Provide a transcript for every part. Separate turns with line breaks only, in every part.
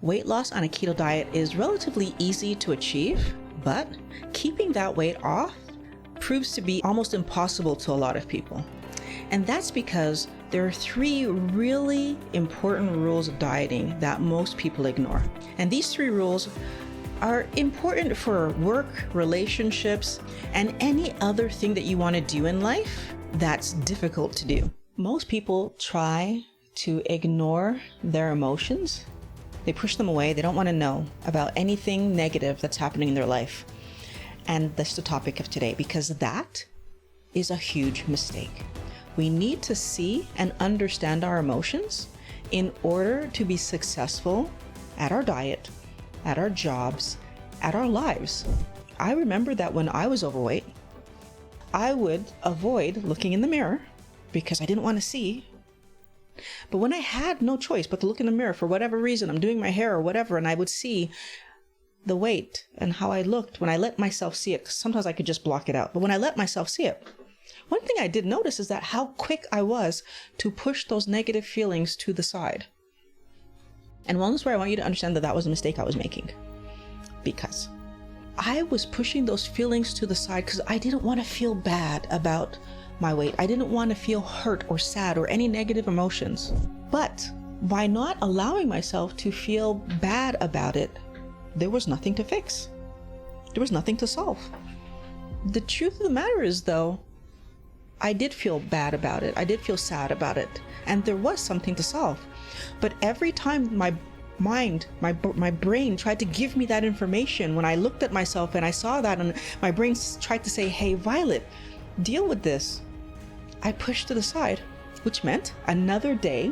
Weight loss on a keto diet is relatively easy to achieve, but keeping that weight off proves to be almost impossible to a lot of people. And that's because there are three really important rules of dieting that most people ignore. And these three rules are important for work, relationships, and any other thing that you want to do in life that's difficult to do. Most people try to ignore their emotions. They push them away. They don't want to know about anything negative that's happening in their life. And that's the topic of today, because that is a huge mistake. We need to see and understand our emotions in order to be successful at our diet, at our jobs, at our lives. I remember that when I was overweight, I would avoid looking in the mirror because I didn't want to see. But when I had no choice but to look in the mirror for whatever reason, I'm doing my hair or whatever, and I would see the weight and how I looked when I let myself see it, because sometimes I could just block it out. But when I let myself see it, one thing I did notice is that how quick I was to push those negative feelings to the side. And one is where I want you to understand that that was a mistake I was making, because I was pushing those feelings to the side because I didn't want to feel bad about my weight. I didn't want to feel hurt or sad or any negative emotions. But by not allowing myself to feel bad about it, there was nothing to fix. There was nothing to solve. The truth of the matter is, though, I did feel bad about it. I did feel sad about it. And there was something to solve. But every time my mind, my brain tried to give me that information, when I looked at myself and I saw that, and my brain tried to say, hey, Violet, deal with this, I pushed to the side, which meant another day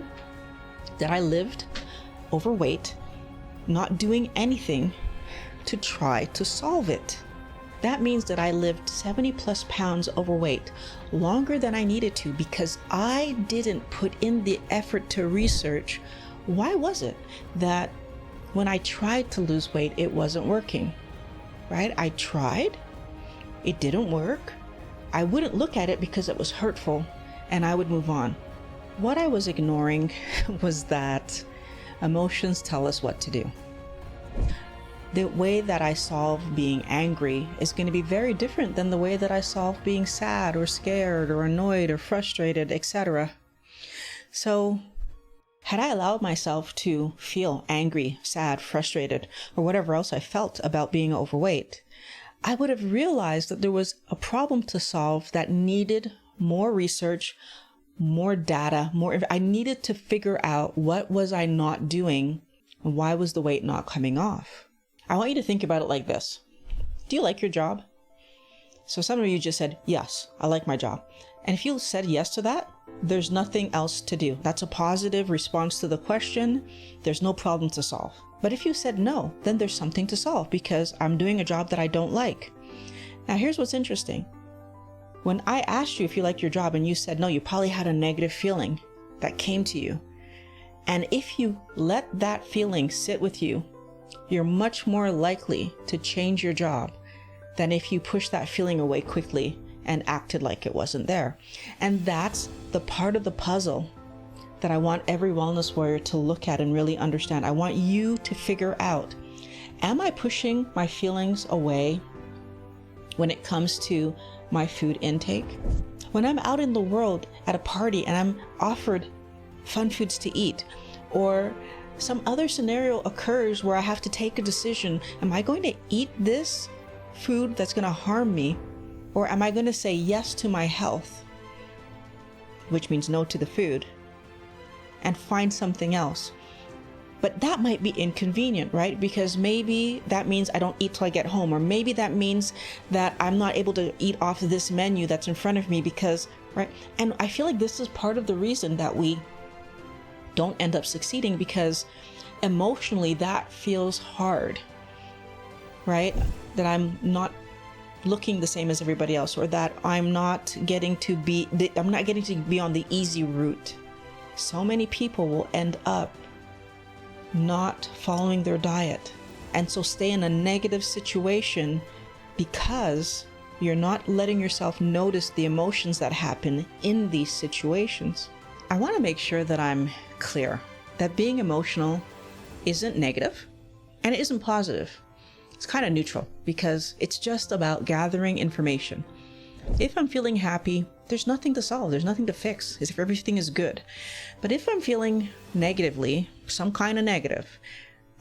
that I lived overweight, not doing anything to try to solve it. That means that I lived 70 plus pounds overweight longer than I needed to, because I didn't put in the effort to research why was it that when I tried to lose weight, it wasn't working, right? I tried, it didn't work. I wouldn't look at it because it was hurtful, and I would move on. What I was ignoring was that emotions tell us what to do. The way that I solve being angry is going to be very different than the way that I solve being sad or scared or annoyed or frustrated, etc. So, had I allowed myself to feel angry, sad, frustrated, or whatever else I felt about being overweight, I would have realized that there was a problem to solve that needed more research, more data, I needed to figure out what was I not doing and why was the weight not coming off. I want you to think about it like this. Do you like your job? So some of you just said, yes, I like my job. And if you said yes to that, there's nothing else to do. That's a positive response to the question. There's no problem to solve. But if you said no, then there's something to solve, because I'm doing a job that I don't like. Now, here's what's interesting. When I asked you if you like your job and you said no, you probably had a negative feeling that came to you. And if you let that feeling sit with you, you're much more likely to change your job than if you push that feeling away quickly and acted like it wasn't there. And that's the part of the puzzle that I want every wellness warrior to look at and really understand. I want you to figure out, am I pushing my feelings away when it comes to my food intake? When I'm out in the world at a party and I'm offered fun foods to eat, or some other scenario occurs where I have to take a decision, am I going to eat this food that's going to harm me, or am I going to say yes to my health, which means no to the food, and find something else? But that might be inconvenient, right? Because maybe that means I don't eat till I get home, or maybe that means that I'm not able to eat off of this menu that's in front of me because, right? And I feel like this is part of the reason that we don't end up succeeding, because emotionally that feels hard, right? That I'm not looking the same as everybody else, or that I'm not getting to be on the easy route. So many people will end up not following their diet, and so stay in a negative situation because you're not letting yourself notice the emotions that happen in these situations. I want to make sure that I'm clear that being emotional isn't negative and it isn't positive. It's kind of neutral because it's just about gathering information. If I'm feeling happy, there's nothing to solve, there's nothing to fix, as if everything is good. But if I'm feeling negatively, some kind of negative,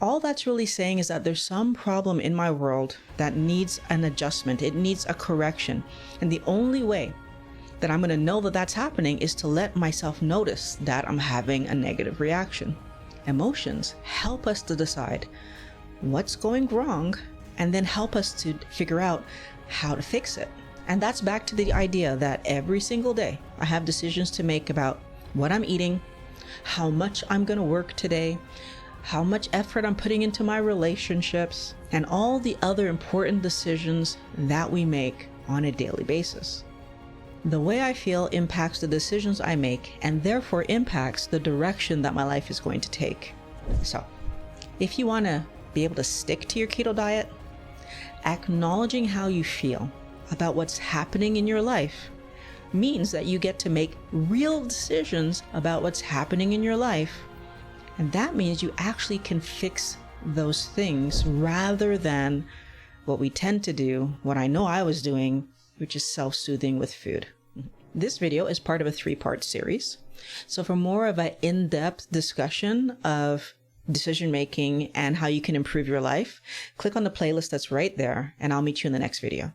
all that's really saying is that there's some problem in my world that needs an adjustment, it needs a correction. And the only way that I'm going to know that that's happening is to let myself notice that I'm having a negative reaction. Emotions help us to decide what's going wrong and then help us to figure out how to fix it. And that's back to the idea that every single day I have decisions to make about what I'm eating, how much I'm going to work today, how much effort I'm putting into my relationships, and all the other important decisions that we make on a daily basis. The way I feel impacts the decisions I make and therefore impacts the direction that my life is going to take. So, if you want to be able to stick to your keto diet, acknowledging how you feel about what's happening in your life means that you get to make real decisions about what's happening in your life. And that means you actually can fix those things rather than what we tend to do, what I know I was doing, which is self-soothing with food. This video is part of a 3-part series. So for more of an in-depth discussion of decision making and how you can improve your life, click on the playlist that's right there, and I'll meet you in the next video.